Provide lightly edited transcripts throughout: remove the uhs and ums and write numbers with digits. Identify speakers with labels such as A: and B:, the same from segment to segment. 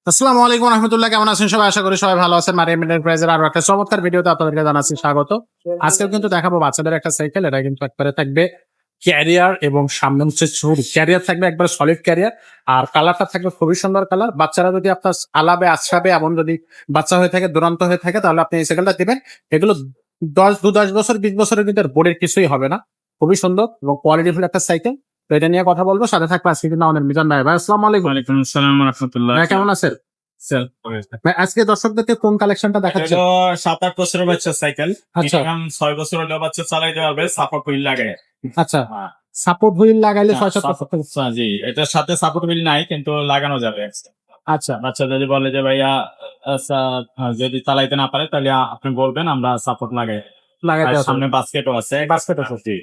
A: আসসালামু আলাইকুম রহমতুল্লাহ, কেমন আছেন সবাই? আশা করি সবাই ভালো আছেন। মারিয়াম এন্টারপ্রাইজের আরো একটা চমৎকার ভিডিওতে আপনাদেরকে জানাচ্ছি স্বাগত। আজকেও কিন্তু দেখাবো বাচ্চাদের একটা সাইকেল। এটা কিন্তু একবারে থাকবে ক্যারিয়ার এবং সামনে হচ্ছে সরু ক্যারিয়ার থাকবে, একবারে সলিড ক্যারিয়ার। আর কালারটা থাকবে খুবই সুন্দর কালার। বাচ্চারা যদি আপনার আলাবে আশরাবে এমন যদি বাচ্চা হয়ে থাকে, দুরন্ত হয়ে থাকে, তাহলে আপনি এই সাইকেলটা দিবেন। এগুলো 10 বছর 20 বছরের ভিতরে বোর্ডের কিছুই হবে না। খুবই সুন্দর এবং কোয়ালিটিফুল একটা সাইকেল। তো এটা নিয়ে কথা বলবো, সাথে থাকবে আজকে কিন্তু আমাদের মিজান ভাই। ভাই আসসালামু আলাইকুম।
B: ওয়ালাইকুম আসসালাম রাহমাতুল্লাহ।
A: ভাই কেমন আছেন? ভাই আজকে দর্শকদেরকে কোন কালেকশনটা দেখাচ্ছেন?
B: 7-8 বছরের বাচ্চা সাইকেল,
A: আচ্ছা।
B: মিনিমাম 6 বছর হলেও বাচ্চা চালাইতে পারবে, সাপোর্ট হুইল লাগে।
A: আচ্ছা, সাপোর্ট হুইল লাগাইলে 6-7
B: জি, এটার সাথে সাপোর্ট হুইল নাই কিন্তু লাগানো যাবে।
A: আচ্ছা
B: বাচ্চা যদি বলে যে ভাইয়া আচ্ছা, যদি চালাইতে না পারে তাহলে আপনি বলবেন, আমরা সাপোর্ট লাগাই।
A: লাগাইতে
B: আর
A: হবে।
B: সামনে বাস্কেটও আছে।
A: বাস্কেট আছে।
B: জি,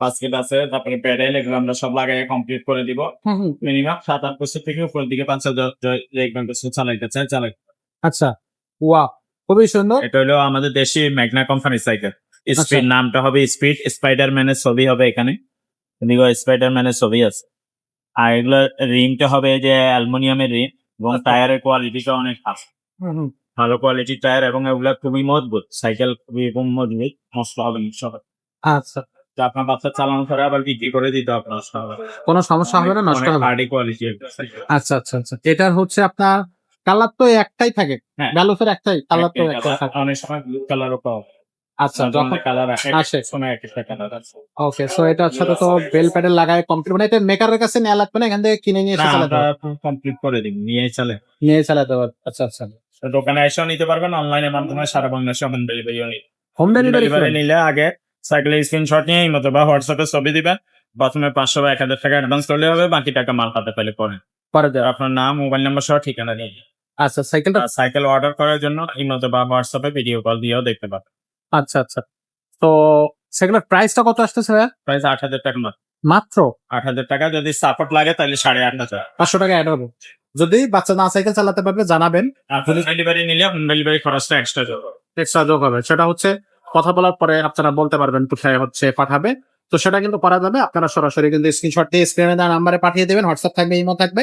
B: বাস্কেট আছে, তারপরে প্যাডেল, এগুলো আমরা সব লাগাই কমপ্লিট করে দিব।
A: হুম, হুম।
B: মিনিমাম 7-8 বছর থেকে উপরের দিকে বাচ্চা দেখবেন চালাইতে চায় চালাই।
A: আচ্ছা, ওয়াও, খুবই সুন্দর।
B: এটা হলো আমাদের দেশি ম্যাগনা কোম্পানির সাইকেল।
A: আচ্ছা।
B: স্পিড নামটা হবে স্পিড, স্পাইডারম্যানের ছবি হবে এখানে, এদিকে স্পাইডারম্যানের ছবি আছে। আর এগুলো রিংটা হবে যে অ্যালুমিনিয়ামের রিং, এবং
A: আচ্ছা।
B: টায়ারের কোয়ালিটিটা অনেক ভালো,
A: হুম, হুম।
B: ভালো কোয়ালিটির টায়ার, এবং এগুলা খুবই মজবুত। সাইকেল খুবই মজবুত, নষ্ট হবে না সব।
A: আচ্ছা,
B: তো আপনার বাচ্চা চালানো করে আবার বিক্রি করে দিতে হবে, নষ্ট হবে না।
A: কোনো সমস্যা হবে না, নষ্ট
B: অনেক
A: হবে না।
B: হার্ডি কোয়ালিটি একটা সাইকেল।
A: আচ্ছা, আচ্ছা, আচ্ছা। এটার হচ্ছে আপনার কালার তো একটাই থাকে।
B: হ্যাঁ,
A: ভ্যালুসের একটাই কালার তো
B: একটাই
A: একটাই
B: কালার,
A: থাকে।
B: অনেক সময় ব্লু কালারও পাওয়া যায়।
A: আচ্ছা, যখন
B: কালার
A: আসে।
B: সময় এক একটা কালার আছে।
A: ওকে, সো এটার সাথে তো বেল প্যাডেল লাগায় কমপ্লিট, মানে এটা মেকারের কাছে নেওয়া লাগবে না, এখান থেকে কিনে নিয়ে
B: না,
A: এসে চালাতে
B: আমরা
A: হবে।
B: কমপ্লিট করে দিই, নিয়ে চলে।
A: নিয়ে চালাতে হবে। আচ্ছা, আচ্ছা।
B: তো দোকানে এসেও নিতে পারবেন, অনলাইনের মাধ্যমে সারা বাংলাদেশে হোম ডেলিভারিও নিই।
A: হোম ডেলিভারি
B: ডেলিভারি নিলে আগে সাইকেলের স্ক্রিনশট নিয়ে এই মতো বা হোয়াটসঅ্যাপে ছবি দিবেন। প্রথমে 500 বা 1000 টাকা অ্যাডভান্স করলে হবে, বাকি টাকা মাল হাতে পেলে পরে।
A: করে দেওয়া।
B: আপনার নাম, মোবাইল নাম্বার সহ ঠিকানা নিয়ে নিন।
A: আচ্ছা, সাইকেলটা।
B: আর সাইকেল অর্ডার করার জন্য এই মতো বা হোয়াটসঅ্যাপে ভিডিও কল দিয়েও দেখতে পাবেন।
A: আচ্ছা, আচ্ছা। তো সেগুলোর প্রাইসটা কত আসতেছে ভাইয়া?
B: প্রাইস 8,000 টাকা মাত্র।
A: মাত্র
B: 8,000 টাকা, যদি সাপোর্ট লাগে তাহলে 8,500।
A: 500 টাকা অ্যাড হবে। যদি বাচ্চা না সাইকেল চালাতে পারবে জানাবেন,
B: আর হোম ডেলিভারি নিলে হোম ডেলিভারি খরচটা এক্সট্রা যাবে।
A: এক্সট্রা যোগ হবে। সেটা হচ্ছে কথা বলার পরে আপনারা বলতে পারবেন কোথায় হচ্ছে পাঠাবে। তো সেটা কিন্তু করা যাবে। আপনারা সরাসরি কিন্তু স্ক্রিনশট দিয়ে স্ক্রিনে দেওয়া নাম্বারে পাঠিয়ে দেবেন। হোয়াটসঅ্যাপ থাকবে, ইমো থাকবে।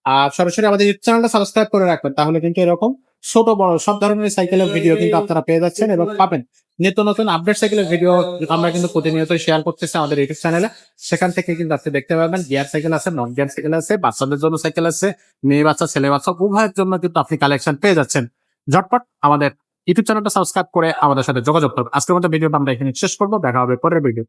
A: আর সরাসরি আমাদের ইউটিউব চ্যানেলটা সাবস্ক্রাইব করে রাখবেন, তাহলে কিন্তু এরকম ছোট বড় সব ধরনের সাইকেলের ভিডিও কিন্তু আপনারা পেয়ে যাচ্ছেন এবং পাবেন। নিত্য নতুন আপডেট সাইকেলের ভিডিও আমরা কিন্তু প্রতিনিয়ত শেয়ার করতেছি আমাদের ইউটিউব চ্যানেলে। সেখান থেকে কিন্তু আপনি দেখতে পাবেন গিয়ার সাইকেল আছে, নন গিয়ার সাইকেল আছে, বাচ্চাদের জন্য সাইকেল আছে, মেয়ে বাচ্চা ছেলে বাচ্চা উভয়ের জন্য কিন্তু আপনি কালেকশন পেয়ে যাচ্ছেন। ঝটপট আমাদের ইউটিউব চ্যানেলটা সাবস্ক্রাইব করে আমাদের সাথে যোগাযোগ করবেন। আজকের মতো ভিডিওটা আমরা এখানে শেষ করবো। দেখা হবে পরের ভিডিও।